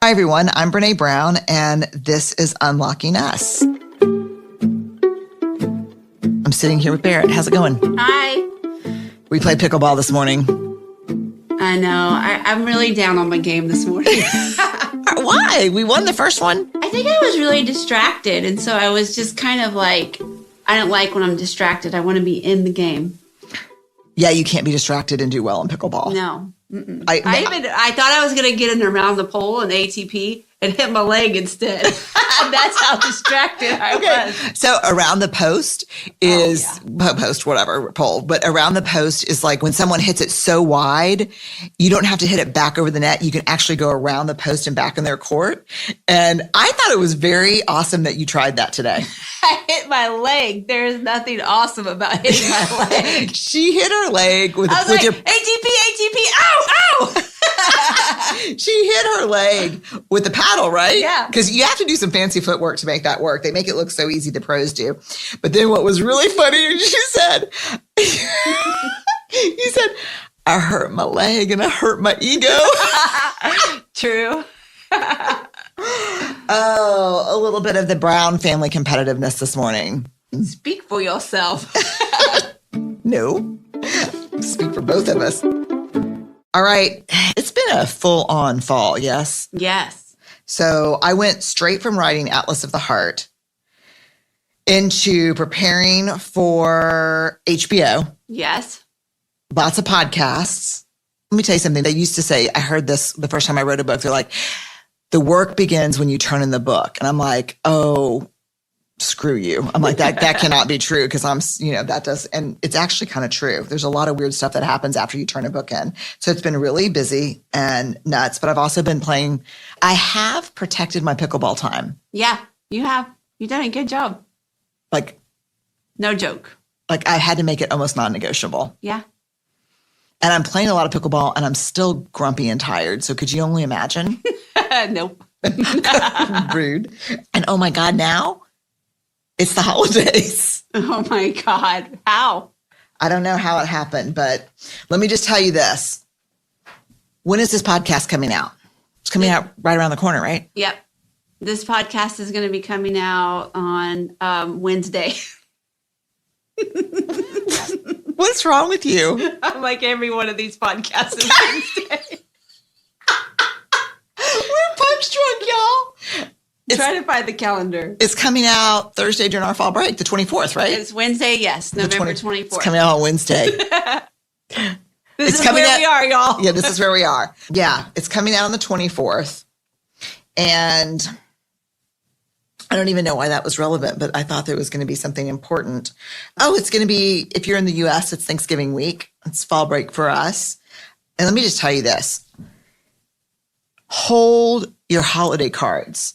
Hi, everyone. I'm Brene Brown, and this is Unlocking Us. I'm sitting here with Barrett. How's it going? Hi. We played pickleball this morning. I know. I'm really down on my game this morning. Why? We won the first one. I think I was really distracted, and so I was just kind of like, I don't like when I'm distracted. I want to be in the game. Yeah, you can't be distracted and do well in pickleball. No. I thought I was going to get in around the pole in ATP and hit my leg instead. That's how distracted I was. So around the post is pole, but around the post is like when someone hits it so wide, you don't have to hit it back over the net. You can actually go around the post and back in their court. And I thought it was very awesome that you tried that today. I hit my leg. There is nothing awesome about hitting my leg. She hit her leg with your ATP, ow. She hit her leg with the paddle, right? Yeah. Because you have to do some fancy footwork to make that work. They make it look so easy, the pros do. But then what was really funny is you said, I hurt my leg and I hurt my ego. True. Oh, a little bit of the Brown family competitiveness this morning. Speak for yourself. No. Speak for both of us. All right. It's been a full-on fall, yes? Yes. So I went straight from writing Atlas of the Heart into preparing for HBO. Yes. Lots of podcasts. Let me tell you something. They used to say, I heard this the first time I wrote a book. They're like, the work begins when you turn in the book. And I'm like, oh, screw you. I'm like, that cannot be true because that does. And it's actually kind of true. There's a lot of weird stuff that happens after you turn a book in. So it's been really busy and nuts, but I've also been playing. I have protected my pickleball time. Yeah, you have. You've done a good job. Like, no joke. Like I had to make it almost non-negotiable. Yeah. And I'm playing a lot of pickleball and I'm still grumpy and tired. So could you only imagine? Nope. Rude. And oh my God, now it's the holidays. Oh my God. How? I don't know how it happened, but let me just tell you this. When is this podcast coming out? It's coming out right around the corner, right? Yep. This podcast is going to be coming out on Wednesday. What's wrong with you? I'm like every one of these podcasts is Wednesday. We're punch drunk, y'all. Try to find the calendar. It's coming out Thursday during our fall break, the 24th, right? It's Wednesday, yes, November 24th. It's coming out on Wednesday. This is where we are, y'all. Yeah, this is where we are. Yeah, it's coming out on the 24th. And I don't even know why that was relevant, but I thought there was going to be something important. Oh, it's going to be, if you're in the U.S., it's Thanksgiving week. It's fall break for us. And let me just tell you this. Hold your holiday cards.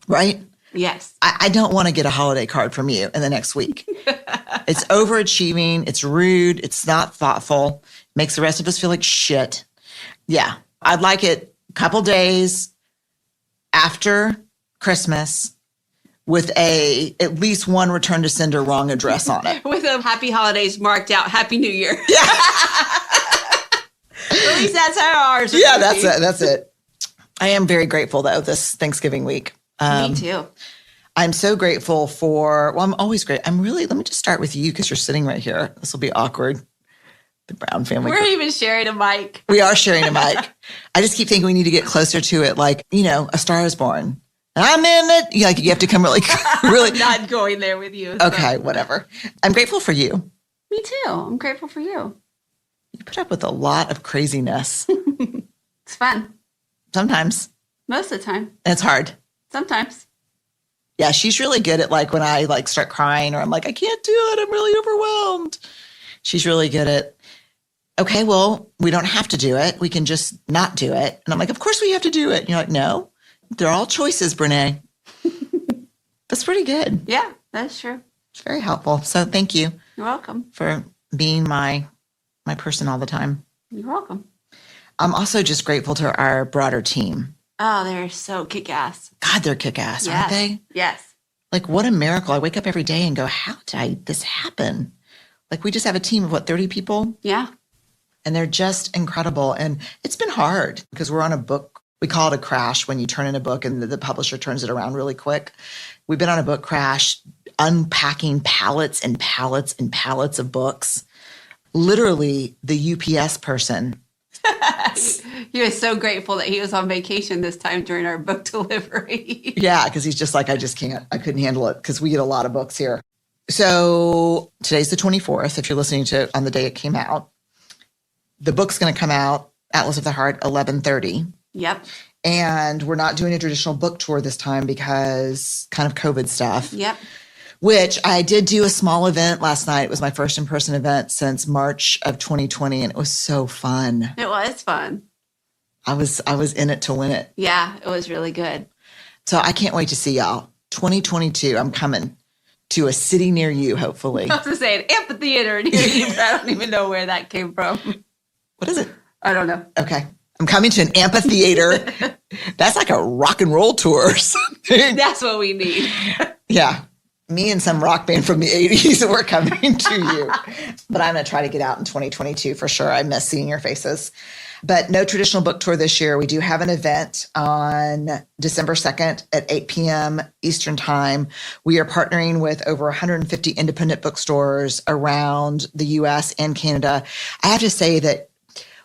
Right? Yes. I don't want to get a holiday card from you in the next week. It's overachieving. It's rude. It's not thoughtful. Makes the rest of us feel like shit. Yeah. I'd like it a couple days after Christmas with at least one return to sender wrong address on it. With a happy holidays marked out. Happy New Year. Yeah. At least that's how ours are. Yeah, that's it. That's it. I am very grateful, though, this Thanksgiving week. Me too. I'm so grateful I'm always let me just start with you because you're sitting right here. This will be awkward. The Brown family. We're even sharing a mic. We are sharing a mic. I just keep thinking we need to get closer to it. Like, A Star is Born. I'm in it. Like you have to come really. I'm not going there with you. Okay, whatever. I'm grateful for you. Me too. I'm grateful for you. You put up with a lot of craziness. It's fun. Sometimes. Most of the time. And it's hard. Sometimes. Yeah, she's really good at when I start crying or I'm like, I can't do it. I'm really overwhelmed. She's really good at, okay, well, we don't have to do it. We can just not do it. And I'm like, of course we have to do it. And you're like, no, they're all choices, Brene. That's pretty good. Yeah, that's true. It's very helpful. So thank you. You're welcome. For being my person all the time. You're welcome. I'm also just grateful to our broader team. Oh, they're so kick-ass. God, they're kick-ass, yes. Aren't they? Yes. Like, what a miracle. I wake up every day and go, how did this happen? Like, we just have a team of, 30 people? Yeah. And they're just incredible. And it's been hard because we're on a book We call it a crash when you turn in a book and the publisher turns it around really quick. We've been on a book crash, unpacking pallets and pallets and pallets of books. Literally, the UPS person. He was so grateful that he was on vacation this time during our book delivery. Yeah, because he's just like, I just can't. I couldn't handle it because we get a lot of books here. So today's the 24th, if you're listening to on the day it came out. The book's going to come out, Atlas of the Heart, 11:30. Yep. And we're not doing a traditional book tour this time because kind of COVID stuff. Yep. Which I did do a small event last night. It was my first in-person event since March of 2020, and it was so fun. It was fun. I was in it to win it. Yeah, it was really good. So I can't wait to see y'all. 2022, I'm coming to a city near you, hopefully. I was going to say an amphitheater near you, but I don't even know where that came from. What is it? I don't know. Okay. I'm coming to an amphitheater. That's like a rock and roll tour or something. That's what we need. Yeah. Me and some rock band from the 80s, we're coming to you. But I'm going to try to get out in 2022 for sure. I miss seeing your faces. But no traditional book tour this year. We do have an event on December 2nd at 8 p.m. Eastern Time. We are partnering with over 150 independent bookstores around the U.S. and Canada. I have to say that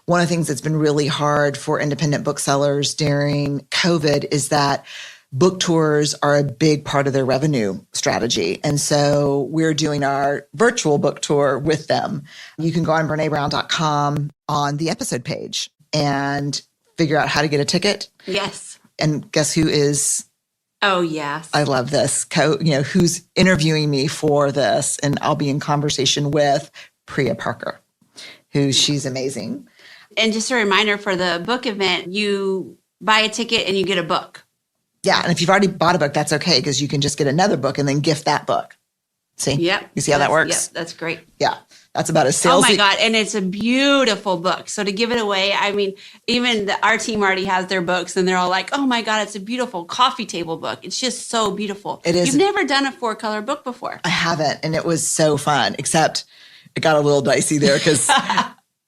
one of the things that's been really hard for independent booksellers during COVID is that book tours are a big part of their revenue strategy. And so we're doing our virtual book tour with them. You can go on BreneBrown.com on the episode page and figure out how to get a ticket. Yes. And guess who is? Oh, yes. I love this. Who's interviewing me for this. And I'll be in conversation with Priya Parker, she's amazing. And just a reminder for the book event, you buy a ticket and you get a book. Yeah, and if you've already bought a book, that's okay because you can just get another book and then gift that book. See? Yep. You see how that works? Yep, that's great. Yeah, that's about as salesy. Oh my God, and it's a beautiful book. So to give it away, I mean, even our team already has their books and they're all like, oh my God, it's a beautiful coffee table book. It's just so beautiful. It is. You've never done a 4-color book before. I haven't, and it was so fun, except it got a little dicey there because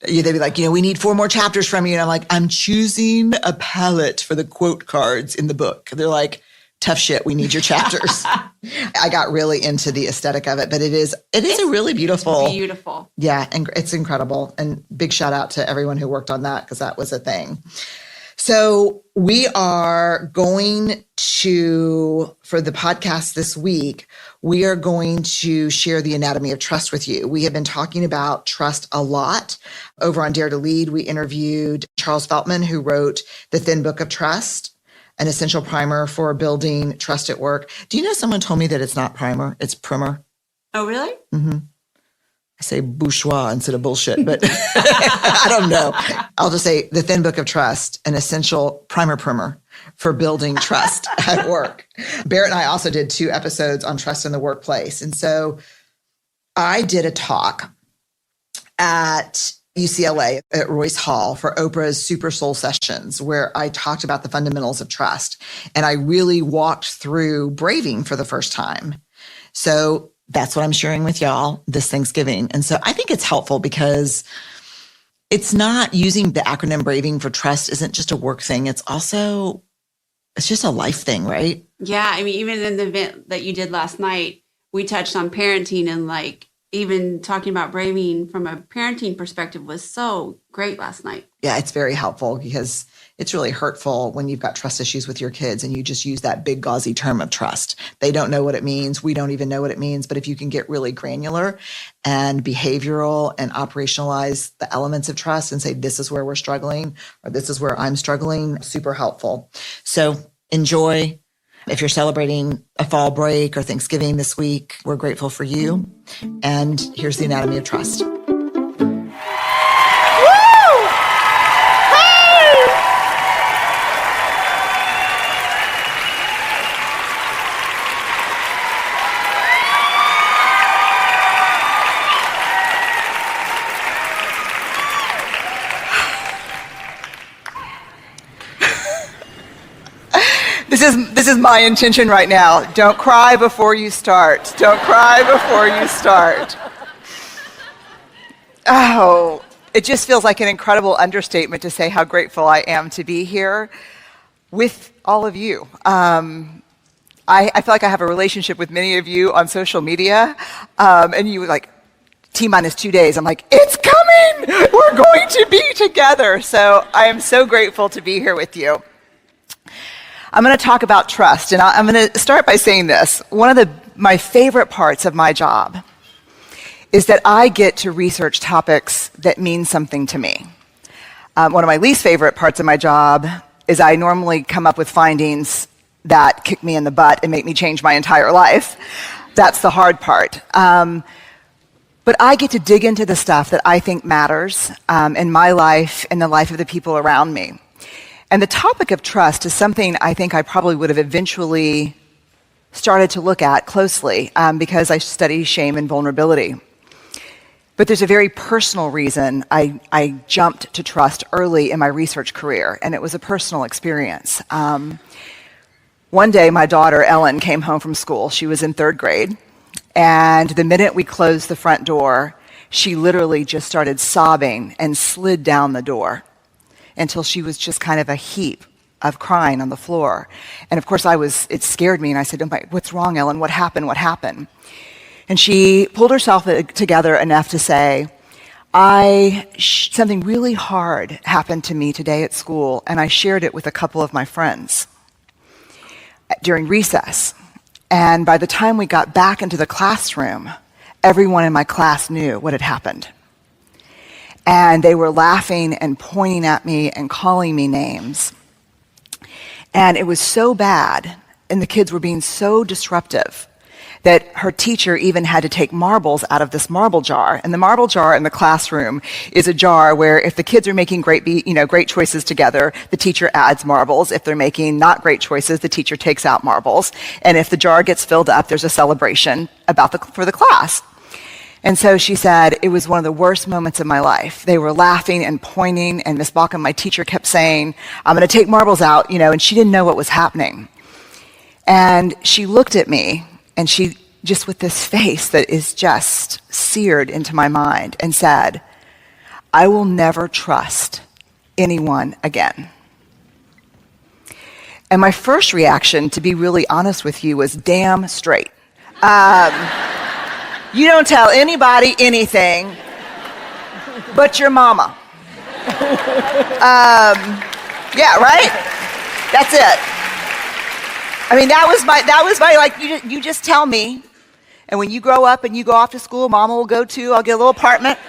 they'd be like, we need 4 more chapters from you. And I'm like, I'm choosing a palette for the quote cards in the book. They're like, tough shit, we need your chapters. I got really into the aesthetic of it, but it is a really beautiful. Beautiful. Yeah, and it's incredible. And big shout out to everyone who worked on that because that was a thing. So we are going to, for the podcast this week, we are going to share the anatomy of trust with you. We have been talking about trust a lot. Over on Dare to Lead, we interviewed Charles Feltman, who wrote The Thin Book of Trust, an essential primer for building trust at work. Do you know someone told me that it's not primer, it's primer? Oh, really? Mm-hmm. I say bourgeois instead of bullshit, but I don't know. I'll just say The Thin Book of Trust, an essential primer for building trust at work. Barrett and I also did 2 episodes on trust in the workplace. And so I did a talk at UCLA at Royce Hall for Oprah's Super Soul Sessions, where I talked about the fundamentals of trust. And I really walked through braving for the first time. So that's what I'm sharing with y'all this Thanksgiving. And so I think it's helpful because it's not using the acronym braving for trust isn't just a work thing. It's just a life thing, right? Yeah. I mean, even in the event that you did last night, we touched on parenting and even talking about braving from a parenting perspective was so great last night. Yeah, it's very helpful because it's really hurtful when you've got trust issues with your kids and you just use that big gauzy term of trust. They don't know what it means. We don't even know what it means. But if you can get really granular and behavioral and operationalize the elements of trust and say, this is where we're struggling or this is where I'm struggling, super helpful. So enjoy. If you're celebrating a fall break or Thanksgiving this week, we're grateful for you. And here's the anatomy of trust. This is my intention right now. Don't cry before you start. Don't cry before you start. Oh, it just feels like an incredible understatement to say how grateful I am to be here. with all of you. I feel like I have a relationship with many of you on social media, and you were like, T-minus 2 days. I'm like, it's coming! We're going to be together. So I am so grateful to be here with you. I'm going to talk about trust, and I'm going to start by saying this. One of my favorite parts of my job is that I get to research topics that mean something to me. One of my least favorite parts of my job is I normally come up with findings that kick me in the butt and make me change my entire life. That's the hard part. But I get to dig into the stuff that I think matters in my life and the life of the people around me. And the topic of trust is something I think I probably would have eventually started to look at closely because I study shame and vulnerability. But there's a very personal reason I jumped to trust early in my research career, and it was a personal experience. One day, my daughter, Ellen, came home from school. She was in 3rd grade. And the minute we closed the front door, she literally just started sobbing and slid down the door until she was just kind of a heap of crying on the floor. And of course, it scared me. And I said, oh my, what's wrong, Ellen? What happened? What happened? And she pulled herself together enough to say, something really hard happened to me today at school, and I shared it with a couple of my friends during recess. And by the time we got back into the classroom, everyone in my class knew what had happened. And they were laughing and pointing at me and calling me names. And it was so bad, and the kids were being so disruptive, that her teacher even had to take marbles out of this marble jar. And the marble jar in the classroom is a jar where if the kids are making great choices together, the teacher adds marbles. If they're making not great choices, the teacher takes out marbles. And if the jar gets filled up, there's a celebration for the class. And so she said, it was one of the worst moments of my life. They were laughing and pointing, and Miss Balkin, my teacher, kept saying, I'm going to take marbles out, and she didn't know what was happening. And she looked at me, and she, just with this face that is just seared into my mind, and said, I will never trust anyone again. And my first reaction, to be really honest with you, was damn straight. You don't tell anybody anything but your mama. Yeah, right? That's it. I mean, that was my like, you just tell me. And when you grow up and you go off to school, mama will go too. I'll get a little apartment.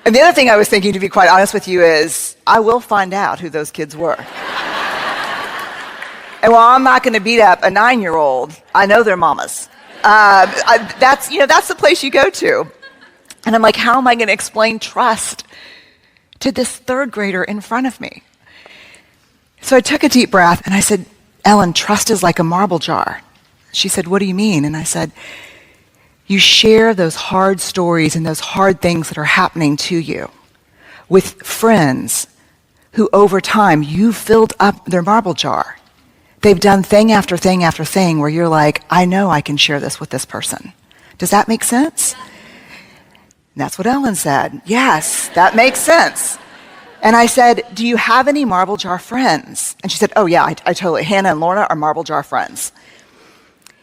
And the other thing I was thinking, to be quite honest with you, is I will find out who those kids were. And while I'm not going to beat up a 9-year-old, I know their mamas. That's the place you go to. And I'm like, how am I going to explain trust to this 3rd grader in front of me? So I took a deep breath and I said, Ellen, trust is like a marble jar. She said, what do you mean? And I said, you share those hard stories and those hard things that are happening to you with friends who over time you filled up their marble jar. They've done thing after thing after thing where you're like, I know I can share this with this person. Does that make sense? And that's what Ellen said. Yes, that makes sense. And I said, do you have any marble jar friends? And she said, oh yeah, I totally. Hannah and Lorna are marble jar friends.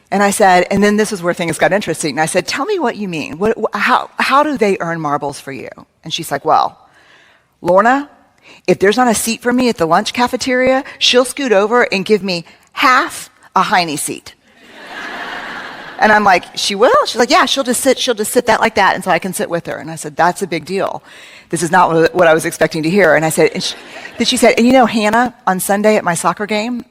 And I said, and then this is where things got interesting. And I said, tell me what you mean. How do they earn marbles for you? And she's like, well, Lorna, if there's not a seat for me at the lunch cafeteria, she'll scoot over and give me half a Heine seat. And I'm like, she will? She's like, yeah, she'll just sit that like that, and so I can sit with her. And I said, that's a big deal. This is not what I was expecting to hear. And I said, then she said, and you know, Hannah, on Sunday at my soccer game,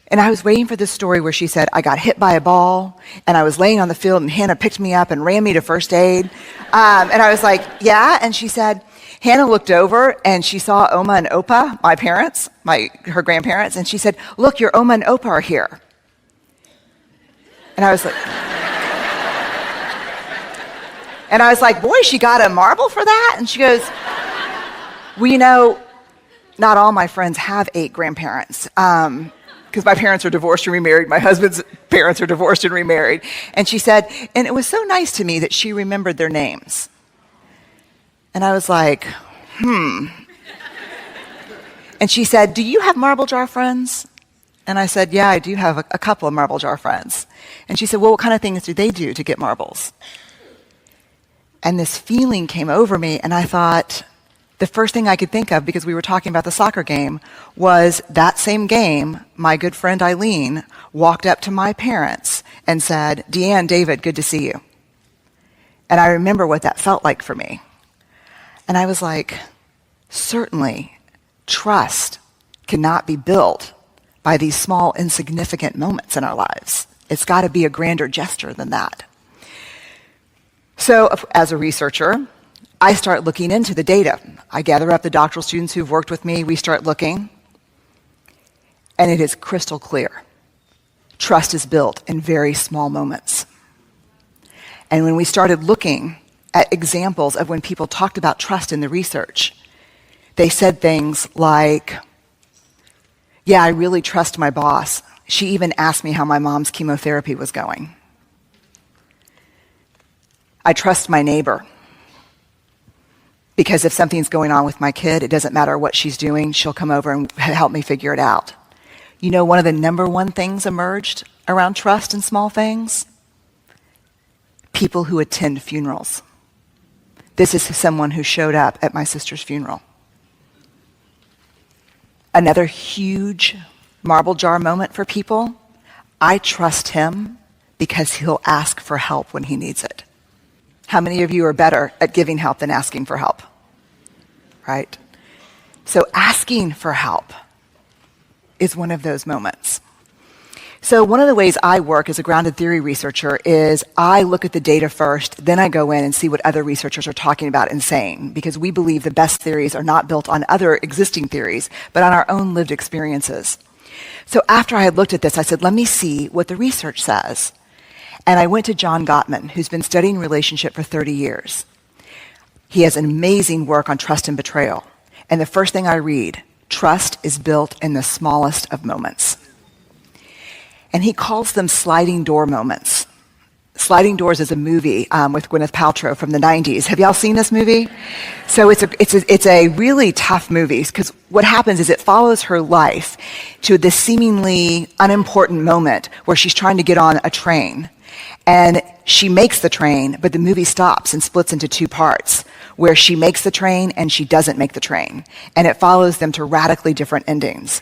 and I was waiting for this story where she said, I got hit by a ball, and I was laying on the field, and Hannah picked me up and ran me to first aid. And I was like, yeah? And she said, Hannah looked over, and she saw Oma and Opa, my parents, her grandparents, and she said, look, your Oma and Opa are here. And I was like, boy, she got a marble for that? And she goes, well, you know, not all my friends have 8 grandparents. Because my parents are divorced and remarried. My husband's parents are divorced and remarried. And she said, and it was so nice to me that she remembered their names. And I was like, And she said, do you have marble jar friends? And I said, yeah, I do have a couple of marble jar friends. And she said, well, what kind of things do they do to get marbles? And this feeling came over me, and I thought, the first thing I could think of, because we were talking about the soccer game, was that same game, my good friend Eileen walked up to my parents and said, Deanne, David, good to see you. And I remember what that felt like for me. And I was like, certainly, trust cannot be built by these small, insignificant moments in our lives. It's got to be a grander gesture than that. So, as a researcher, I start looking into the data. I gather up the doctoral students who've worked with me. We start looking, and it is crystal clear. Trust is built in very small moments. And when we started looking at examples of when people talked about trust in the research, they said things like, yeah, I really trust my boss. She even asked me how my mom's chemotherapy was going. I trust my neighbor, because if something's going on with my kid, it doesn't matter what she's doing, she'll come over and help me figure it out. You know, one of the number one things emerged around trust in small things? People who attend funerals. This is someone who showed up at my sister's funeral. Another huge marble jar moment for people, I trust him because he'll ask for help when he needs it. How many of you are better at giving help than asking for help? Right? So asking for help is one of those moments. So one of the ways I work as a grounded theory researcher is I look at the data first, then I go in and see what other researchers are talking about and saying, because we believe the best theories are not built on other existing theories, but on our own lived experiences. So after I had looked at this, I said, let me see what the research says. And I went to John Gottman, who's been studying relationship for 30 years. He has an amazing work on trust and betrayal. And the first thing I read, trust is built in the smallest of moments. And he calls them sliding door moments. Sliding Doors is a movie with Gwyneth Paltrow from the 90s. Have y'all seen this movie? So it's a really tough movie, because what happens is it follows her life to this seemingly unimportant moment where she's trying to get on a train. And she makes the train, but the movie stops and splits into two parts, where she makes the train and she doesn't make the train. And it follows them to radically different endings.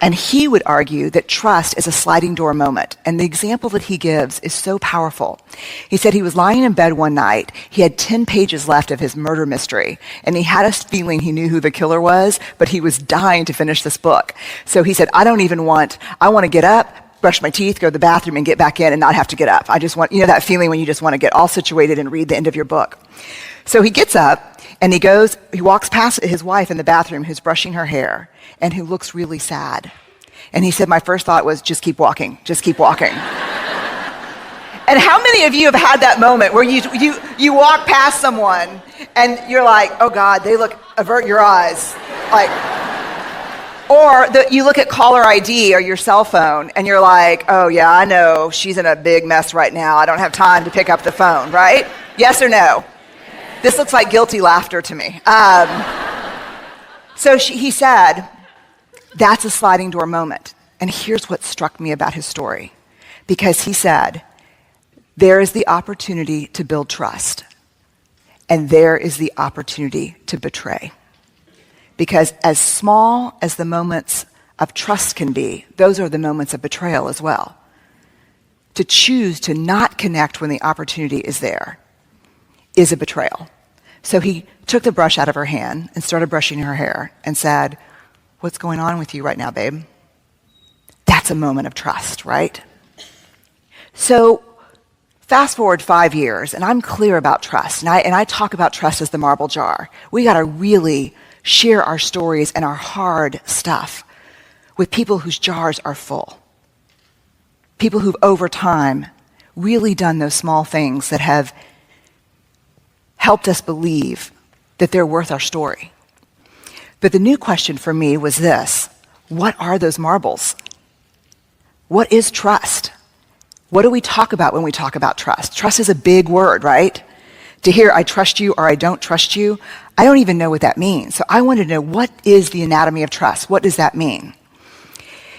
And he would argue that trust is a sliding door moment. And the example that he gives is so powerful. He said he was lying in bed one night. He had 10 pages left of his murder mystery. And he had a feeling he knew who the killer was, but he was dying to finish this book. So he said, I want to get up, brush my teeth, go to the bathroom, and get back in and not have to get up. I just want, that feeling when you just want to get all situated and read the end of your book. So he gets up and he walks past his wife in the bathroom who's brushing her hair and who looks really sad. And he said, my first thought was, just keep walking, just keep walking. And how many of you have had that moment where you walk past someone and you're like, oh God, avert your eyes. Or you look at caller ID or your cell phone and you're like, oh yeah, I know she's in a big mess right now. I don't have time to pick up the phone, right? Yes or no? This looks like guilty laughter to me. He said, that's a sliding door moment. And here's what struck me about his story. Because he said, there is the opportunity to build trust. And there is the opportunity to betray. Because as small as the moments of trust can be, those are the moments of betrayal as well. To choose to not connect when the opportunity is there is a betrayal. So he took the brush out of her hand and started brushing her hair and said, what's going on with you right now, babe? That's a moment of trust, right? So fast forward 5 years, and I'm clear about trust. And I talk about trust as the marble jar. We got to really share our stories and our hard stuff with people whose jars are full. People who've over time really done those small things that have helped us believe that they're worth our story. But the new question for me was this: what are those marbles? What is trust? What do we talk about when we talk about trust? Trust is a big word, right? To hear I trust you or I don't trust you, I don't even know what that means. So I wanted to know, what is the anatomy of trust? What does that mean?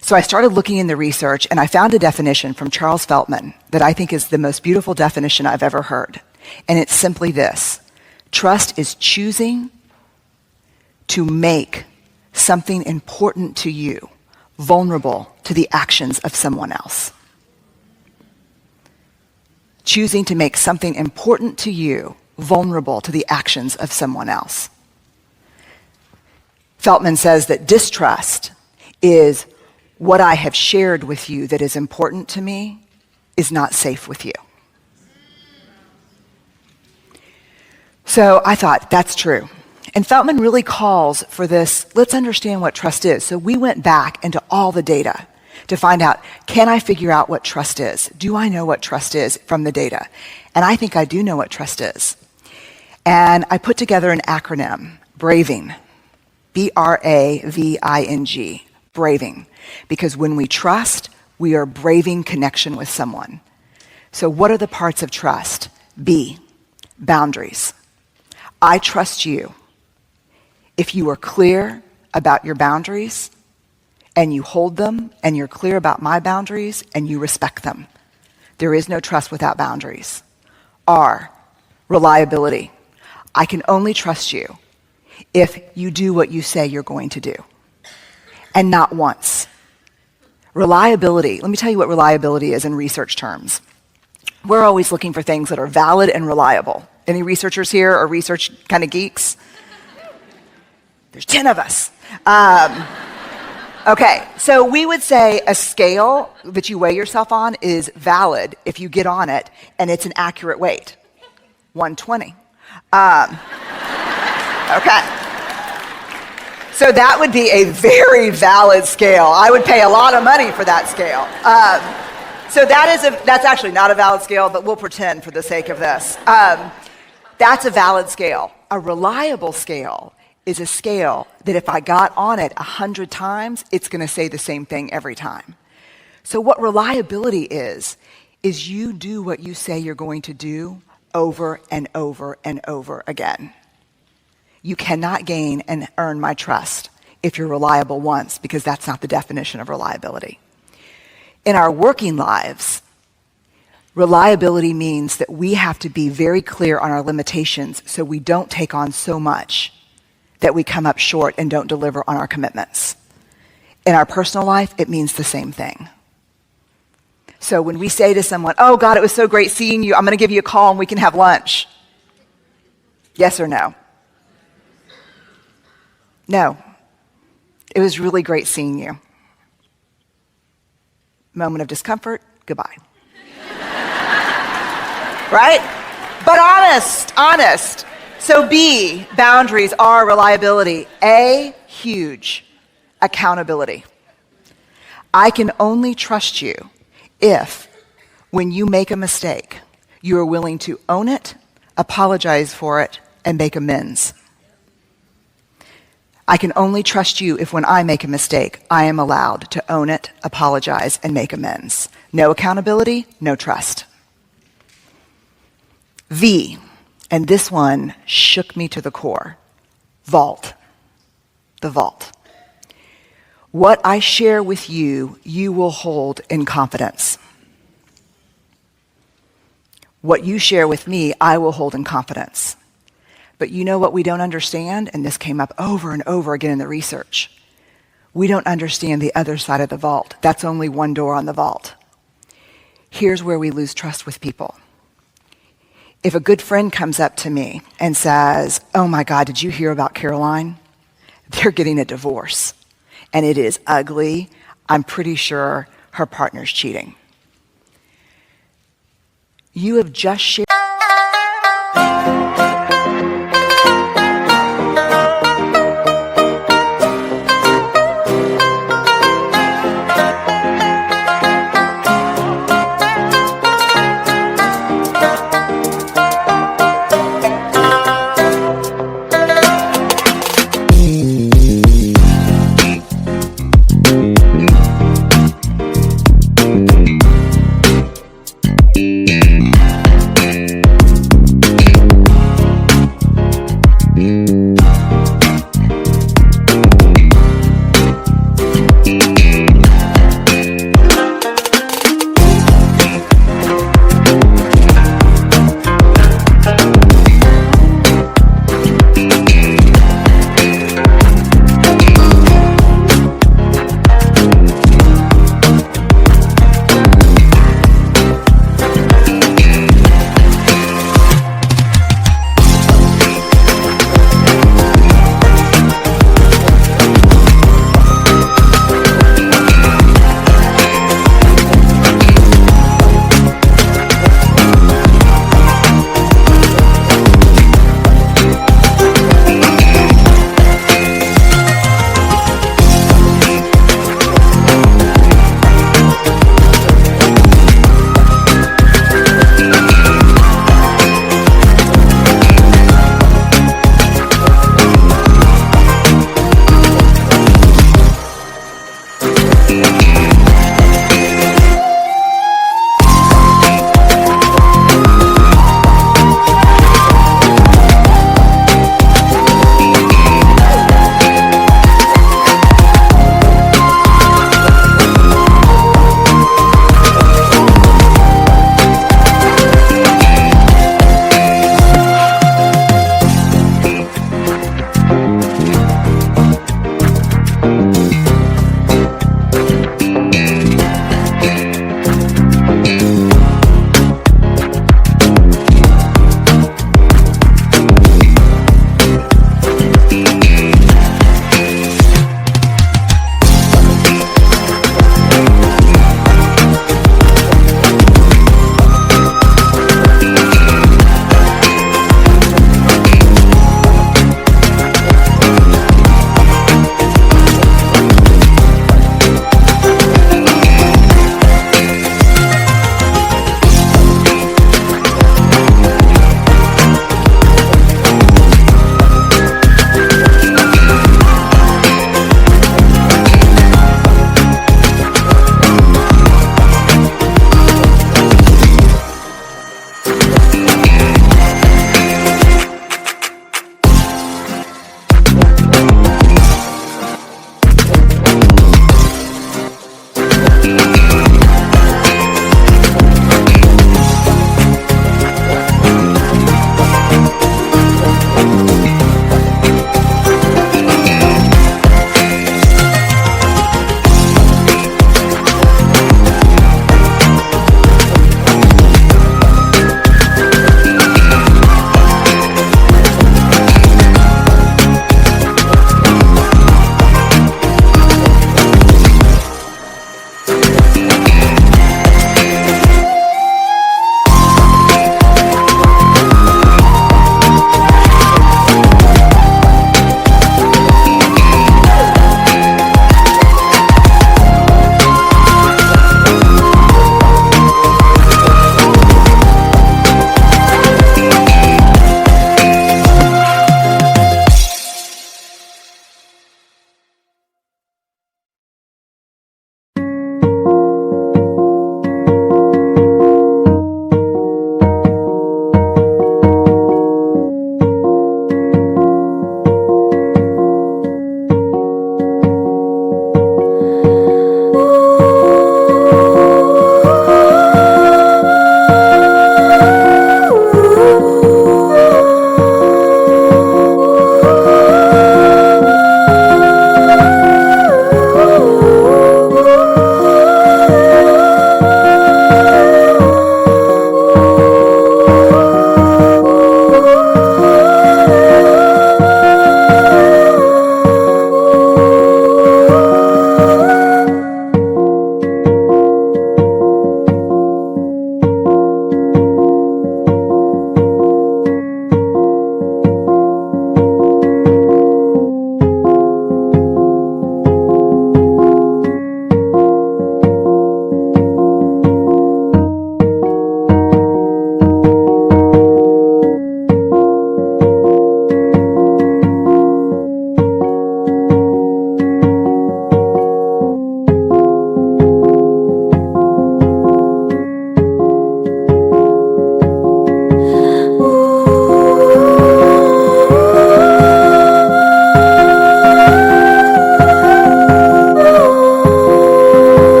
So I started looking in the research, and I found a definition from Charles Feltman that I think is the most beautiful definition I've ever heard. And it's simply this: trust is choosing to make something important to you vulnerable to the actions of someone else. Choosing to make something important to you vulnerable to the actions of someone else. Feltman says that distrust is what I have shared with you that is important to me is not safe with you. So I thought, that's true. And Feltman really calls for this, let's understand what trust is. So we went back into all the data to find out, can I figure out what trust is? Do I know what trust is from the data? And I think I do know what trust is. And I put together an acronym, BRAVING, B-R-A-V-I-N-G, braving. Because when we trust, we are braving connection with someone. So what are the parts of trust? B, boundaries. I trust you if you are clear about your boundaries and you hold them and you're clear about my boundaries and you respect them. There is no trust without boundaries. R, reliability. I can only trust you if you do what you say you're going to do. And not once. Reliability. Let me tell you what reliability is in research terms. We're always looking for things that are valid and reliable. Any researchers here or research kind of geeks? There's 10 of us. Okay, so we would say a scale that you weigh yourself on is valid if you get on it and it's an accurate weight. 120. Okay. So that would be a very valid scale. I would pay a lot of money for that scale. So that's actually not a valid scale, but we'll pretend for the sake of this. That's a valid scale. A reliable scale is a scale that if I got on it 100 times, it's going to say the same thing every time. So what reliability is you do what you say you're going to do over and over and over again. You cannot gain and earn my trust if you're reliable once, because that's not the definition of reliability. In our working lives, reliability means that we have to be very clear on our limitations so we don't take on so much that we come up short and don't deliver on our commitments. In our personal life, it means the same thing. So when we say to someone, oh God, it was so great seeing you, I'm going to give you a call and we can have lunch. Yes or no? No. It was really great seeing you. Moment of discomfort, goodbye. Right? But honest. So B, boundaries. R, reliability. A, huge, accountability. I can only trust you if, when you make a mistake, you are willing to own it, apologize for it, and make amends. I can only trust you if when I make a mistake, I am allowed to own it, apologize, and make amends. No accountability, no trust. V, and this one shook me to the core. Vault. The vault. What I share with you, you will hold in confidence. What you share with me, I will hold in confidence. But you know what we don't understand? And this came up over and over again in the research. We don't understand the other side of the vault. That's only one door on the vault. Here's where we lose trust with people. If a good friend comes up to me and says, oh my God, did you hear about Caroline? They're getting a divorce. And it is ugly. I'm pretty sure her partner's cheating. You have just shared.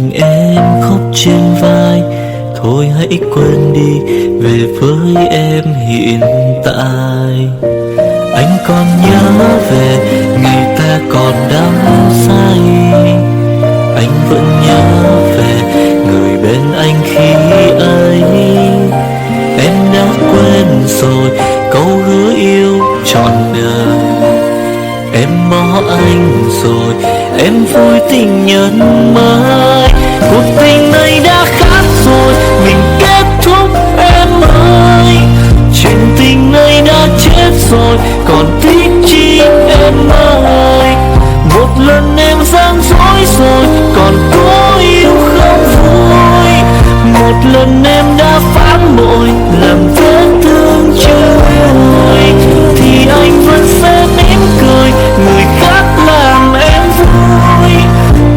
mình em khóc trên vai. Thôi hãy quên đi, về với em hiện tại. Anh còn nhớ về ngày ta còn đắm say. Anh vẫn nhớ về người bên anh khi ấy. Em đã quên rồi câu hứa yêu trọn đời. Em bỏ anh rồi, em vui tình nhân mới. Cuộc tình này đã khác rồi, mình kết thúc em ơi. Chuyện tình này đã chết rồi, còn thích chi em ơi. Một lần em gian dối rồi, còn có yêu không vui. Một lần em đã phản bội, làm vết thương chưa nguôi. Thì anh vẫn sẽ mỉm cười, người khác làm em vui.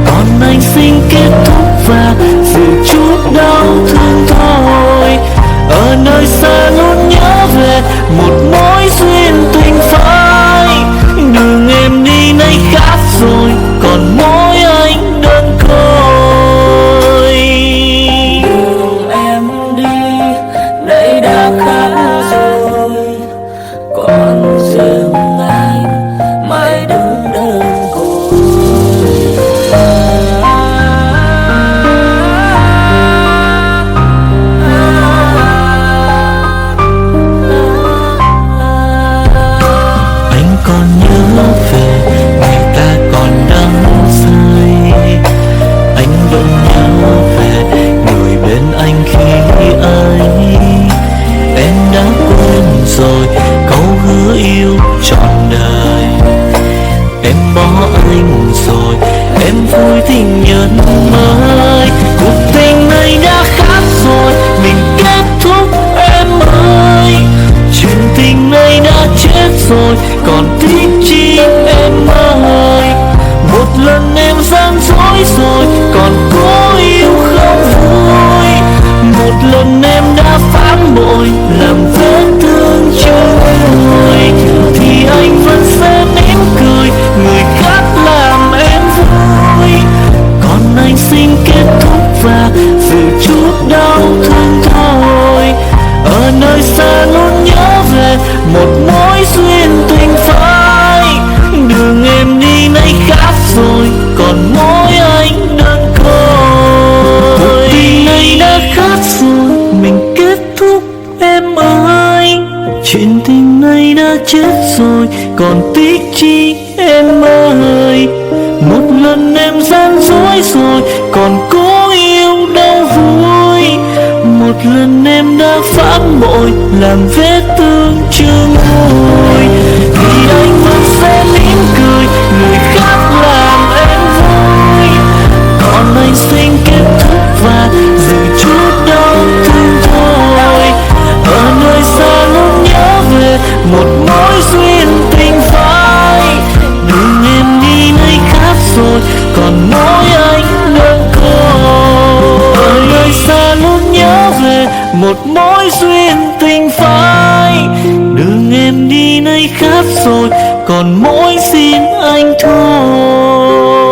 Còn anh xin kết thúc và giữ chút đau thương thôi. Ở nơi xa luôn nhớ về một mối duyên tình phai. Đường em đi nay khác rồi, còn mỗi anh đơn côi. Đường em đi nay đã khác rồi, còn riêng anh mãi đứng đơn côi. Anh còn nhớ về ngày ta còn đắm say. Anh vẫn nhớ về người bên anh khi ấy. Em đã quên rồi câu hứa yêu trọn đời. Em bỏ anh rồi, em vui tình nhân mới. Cuộc tình này đã khác rồi, mình kết thúc em ơi. Chuyện tình này đã chết rồi, còn thích chi em ơi. Một lần em gian dối rồi, còn có yêu không vui. Một lần em đã phản bội, làm vết thương chưa nguôi. Thì anh vẫn sẽ mỉm cười, người khác làm em vui. Còn anh xin kết thúc và giữ chút đau thương thôi. Ở nơi xa luôn nhớ về một mối duyên tình phai. Đường em đi nay khác rồi, còn mỗi anh đơn côi. Cuộc tình này đã khác rồi, mình kết thúc em ơi. Chuyện tình này đã chết rồi, còn tiếc chi em ơi. Một lần em gian dối rồi, còn cố yêu đâu vui. Một lần em đã phản bội, làm vết thương chưa nguôi. Thì anh vẫn sẽ mỉm cười, người khác làm em vui. Còn anh xin kết thúc và giữ chút đau thương thôi. Ở nơi xa luôn nhớ về một mối duyên tình phai. Đường em đi nay khác rồi, còn mỗi anh đơn côi. Ở nơi xa luôn nhớ về một mối duyên tình phai. Đường em đi nay khác rồi, còn mỗi xin anh thôi.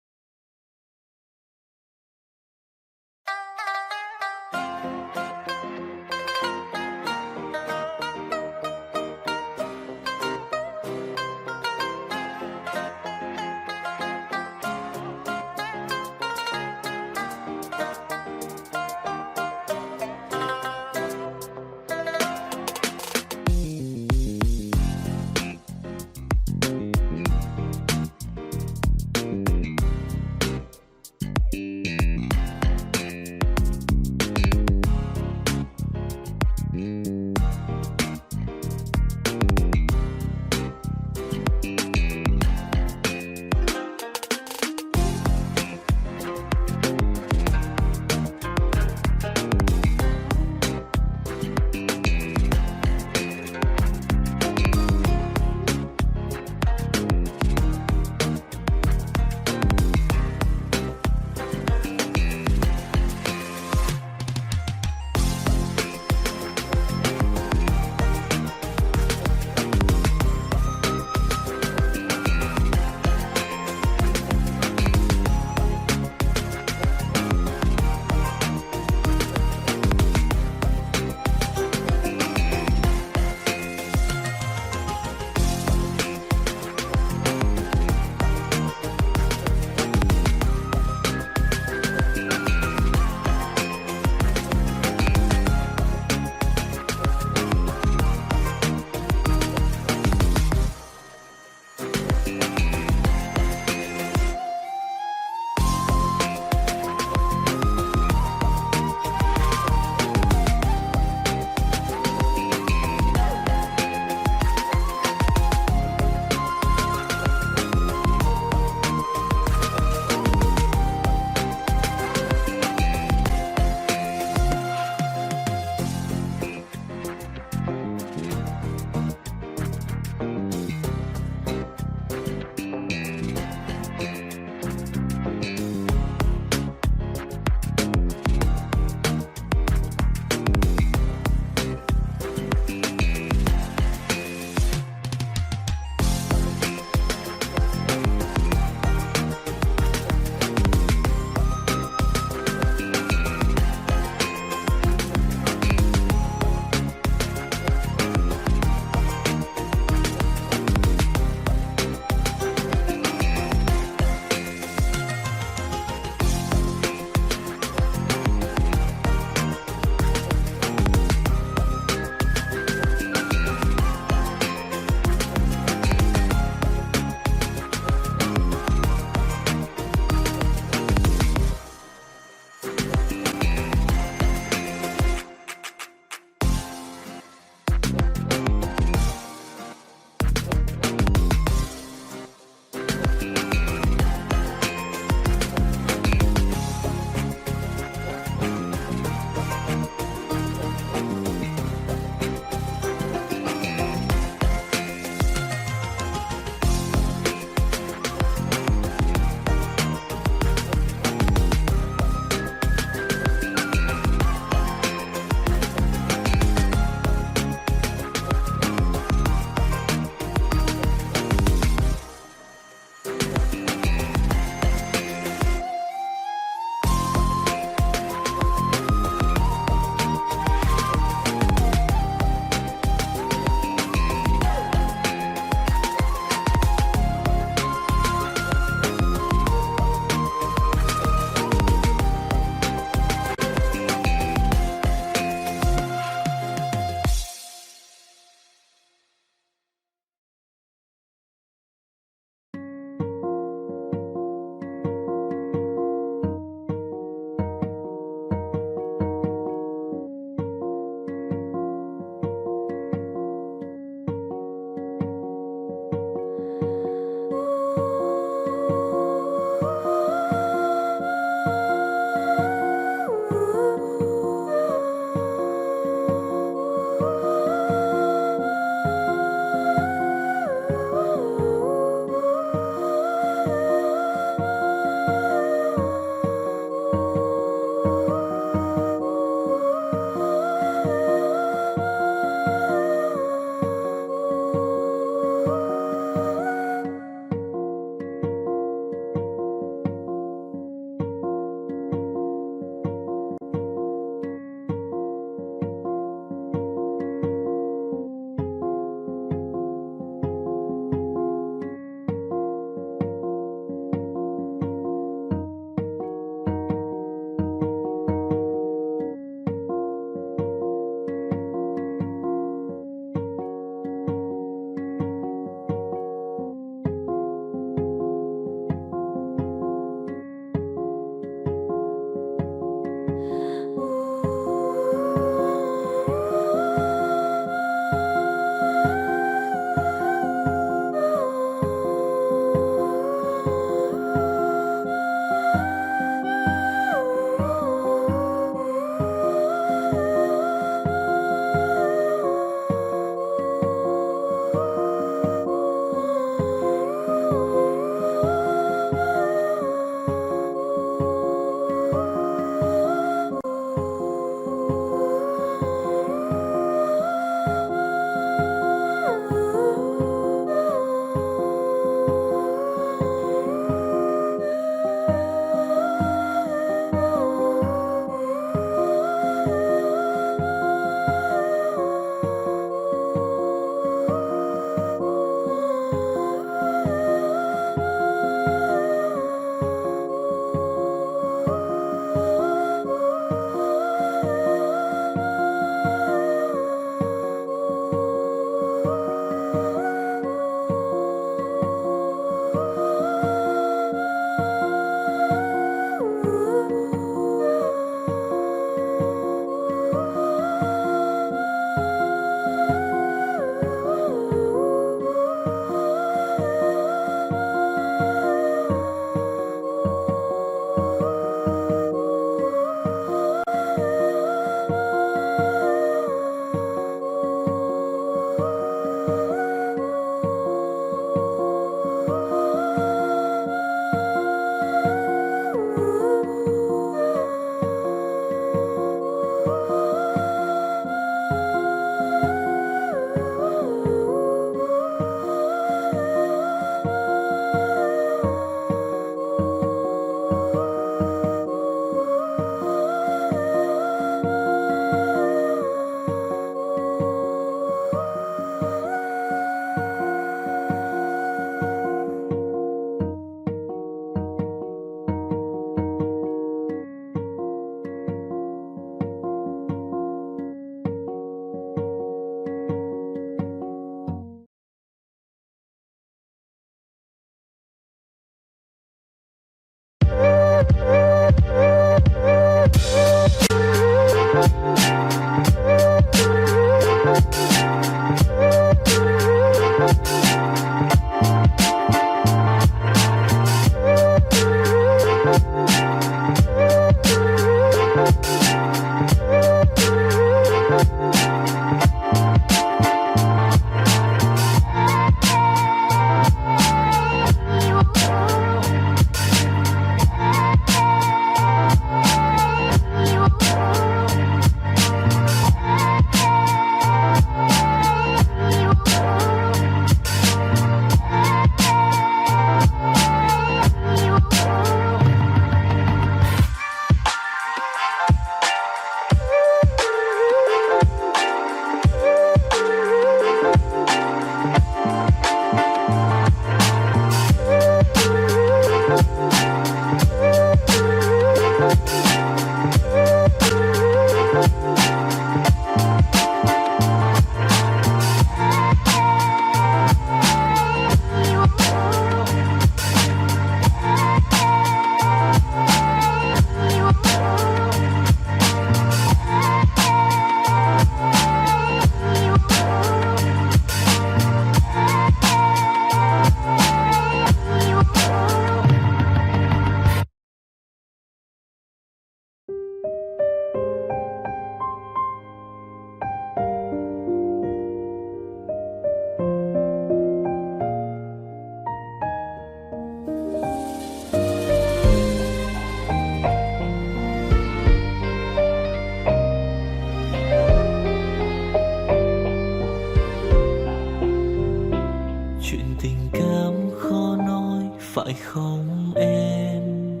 phải không em?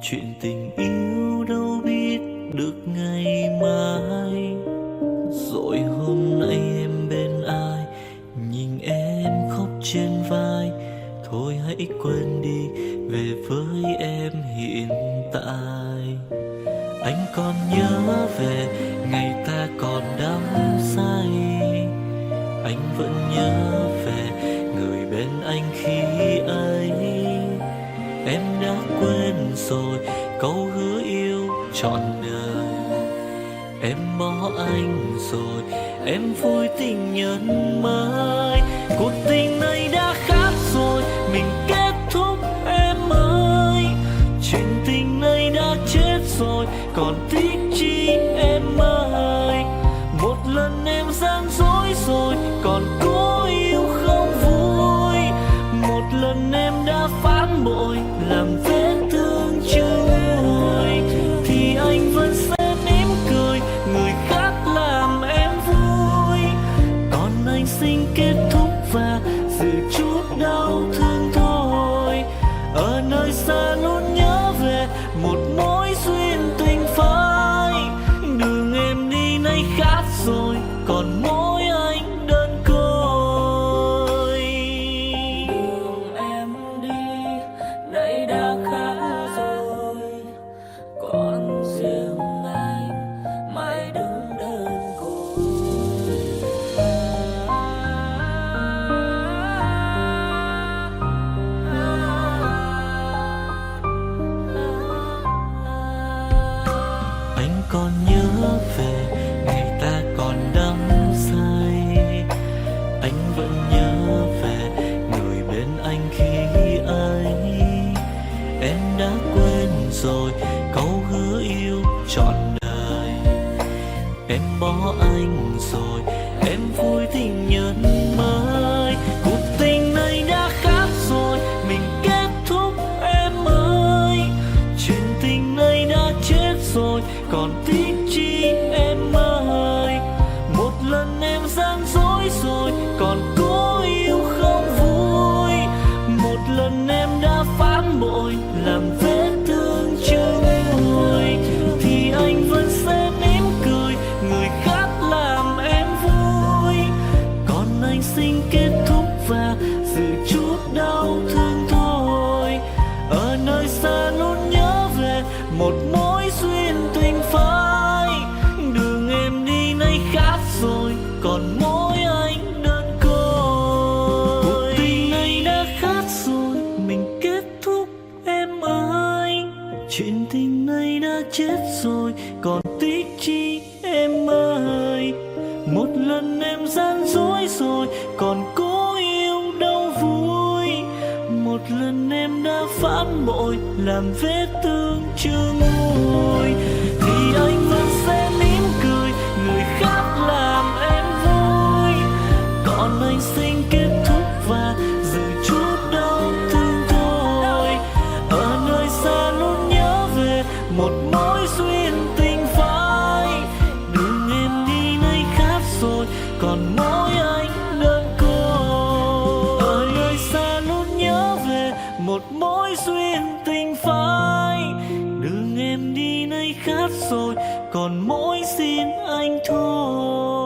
Chuyện tình yêu đâu biết được ngày mai. Rồi hôm nay em bên ai, nhìn em khóc trên vai. Thôi hãy quên đi, về với em hiện tại. Anh còn nhớ về ngày ta còn đắm say. Anh vẫn nhớ về người bên anh khi ấy. Em đã quên rồi câu hứa yêu trọn đời. Em bỏ anh rồi, em vui tình nhân mới. Cuộc tình này đã khác rồi, mình kết thúc em ơi. Chuyện tình này đã chết rồi, còn tiếc chi em ơi. Một lần em gian dối rồi, còn cố yêu không vui. Một lần em đã phản bội, làm vết thương chưa nguôi. Thì anh vẫn sẽ mỉm cười, người khác làm em vui. Còn anh xin kết thúc và giữ chút đau thương thôi. Ở nơi xa luôn nhớ về một mối duyên tình phai. Đường em đi nay khác rồi, còn mỗi anh đơn côi. Đường em đi nay đã khác rồi, còn riêng anh mãi đứng đơn côi. Anh còn nhớ về ngày ta còn đắm say. Anh vẫn nhớ về người bên anh khi ấy. Em đã quên rồi câu hứa yêu trọn đời. Em bỏ anh rồi, em vui tình nhân mới. Cuộc tình này đã khác rồi, mình kết thúc em ơi. Chuyện tình này đã chết rồi, còn tiếc chi em ơi. Một lần em gian dối rồi, còn cố yêu không vui. Một lần em đã phản bội, làm vết thương chưa nguôi. Thì anh vẫn sẽ mỉm cười, người khác làm em vui. Còn anh xin kết thúc và giữ chút đau thương thôi. Ở nơi xa luôn nhớ về một mối duyên tình phai. Đường em đi nay khác rồi, còn mỗi anh đơn côi. Cuộc tình này đã khác rồi, mình kết thúc em ơi. Chuyện tình này đã chết rồi, còn tiếc chi em ơi. Một lần em gian dối rồi, còn cố yêu đâu vui. Một lần em đã phản bội, làm vết thương chưa nguôi. Thì anh vẫn sẽ mỉm cười, người khác làm em vui. Còn anh xin kết thúc và giữ chút đau thương thôi. Ở nơi xa luôn nhớ về một mối duyên tình phai. Đường em đi nay khác rồi, còn mỗi anh đơn côi. Ở nơi xa luôn nhớ về một mối duyên tình phai. Đường em đi nay khác rồi, còn mỗi xin anh thôi.